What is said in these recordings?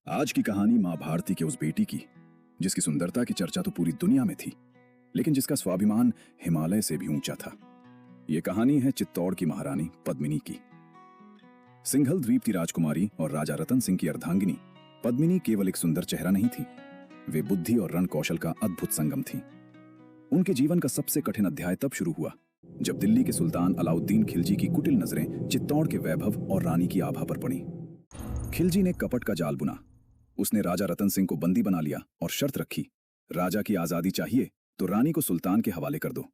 आज की कहानी मां भारती के उस बेटी की, जिसकी सुंदरता की चर्चा तो पूरी दुनिया में थी, लेकिन जिसका स्वाभिमान हिमालय से भी ऊंचा था। यह कहानी है चित्तौड़ की महारानी पद्मिनी की। सिंघल द्वीप की राजकुमारी और राजा रतन सिंह की अर्धांगिनी पद्मिनी केवल एक सुंदर चेहरा नहीं थी, वे बुद्धि और रण कौशल का अद्भुत संगम थी। उनके जीवन का सबसे कठिन अध्याय तब शुरू हुआ जब दिल्ली के सुल्तान अलाउद्दीन खिलजी की कुटिल नजरें चित्तौड़ के वैभव और रानी की आभा पर पड़ी। खिलजी ने कपट का जाल बुना। उसने राजा रतन सिंह को बंदी बना लिया और शर्त रखी, राजा की आजादी चाहिए तो रानी को सुल्तान के हवाले कर दो।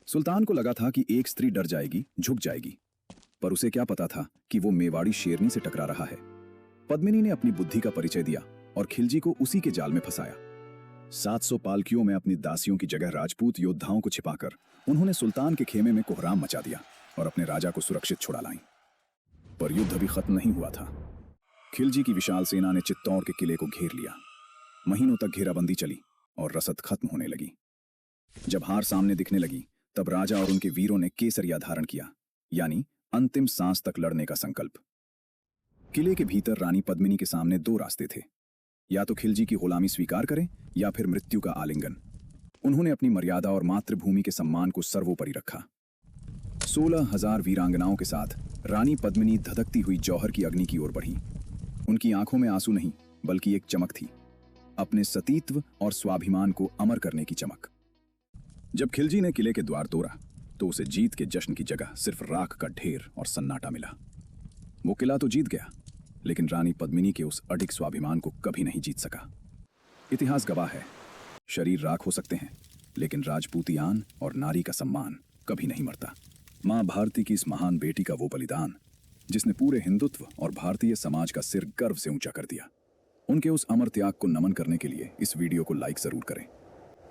सुल्तान को लगा था कि एक स्त्री डर जाएगी, झुक जाएगी, पर उसे क्या पता था कि वो मेवाड़ी शेरनी से टकरा रहा है। पद्मिनी ने अपनी बुद्धि का परिचय दिया और खिलजी को उसी के जाल में फंसाया। 700 पालकियों में अपनी दासियों की जगह राजपूत योद्धाओं को छिपाकर उन्होंने सुल्तान के खेमे में कोहराम मचा दिया और अपने राजा को सुरक्षित छुड़ा लाई। पर युद्ध अभी खत्म नहीं हुआ था। खिलजी की विशाल सेना ने चित्तौड़ के किले को घेर लिया। महीनों तक घेराबंदी चली और रसद खत्म होने लगी। जब हार सामने दिखने लगी, तब राजा और उनके वीरों ने केसरिया धारण किया, यानी अंतिम सांस तक लड़ने का संकल्प। किले के भीतर रानी पद्मिनी के सामने दो रास्ते थे, या तो खिलजी की गुलामी स्वीकार करें या फिर मृत्यु का आलिंगन। उन्होंने अपनी मर्यादा और मातृभूमि के सम्मान को सर्वोपरि रखा। 16,000 वीरांगनाओं के साथ रानी पद्मिनी धधकती हुई जौहर की अग्नि की ओर बढ़ी। उनकी आंखों में आंसू नहीं, बल्कि एक चमक थी, अपने सतीत्व और स्वाभिमान को अमर करने की चमक। जब खिलजी ने किले के द्वार तोड़ा, तो उसे जीत के जश्न की जगह सिर्फ राख का ढेर और सन्नाटा मिला। वो किला तो जीत गया, लेकिन रानी पद्मिनी के उस अडिग स्वाभिमान को कभी नहीं जीत सका। इतिहास गवाह है, शरीर राख हो सकते हैं, लेकिन राजपूतियान और नारी का सम्मान कभी नहीं मरता। मां भारती की इस महान बेटी का वो बलिदान, जिसने पूरे हिंदुत्व और भारतीय समाज का सिर गर्व से ऊंचा कर दिया, उनके उस अमर त्याग को नमन करने के लिए इस वीडियो को लाइक जरूर करें,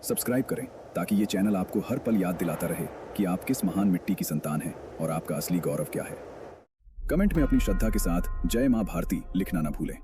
सब्सक्राइब करें, ताकि ये चैनल आपको हर पल याद दिलाता रहे कि आप किस महान मिट्टी की संतान हैं और आपका असली गौरव क्या है। कमेंट में अपनी श्रद्धा के साथ जय मां भारती लिखना न भूलें।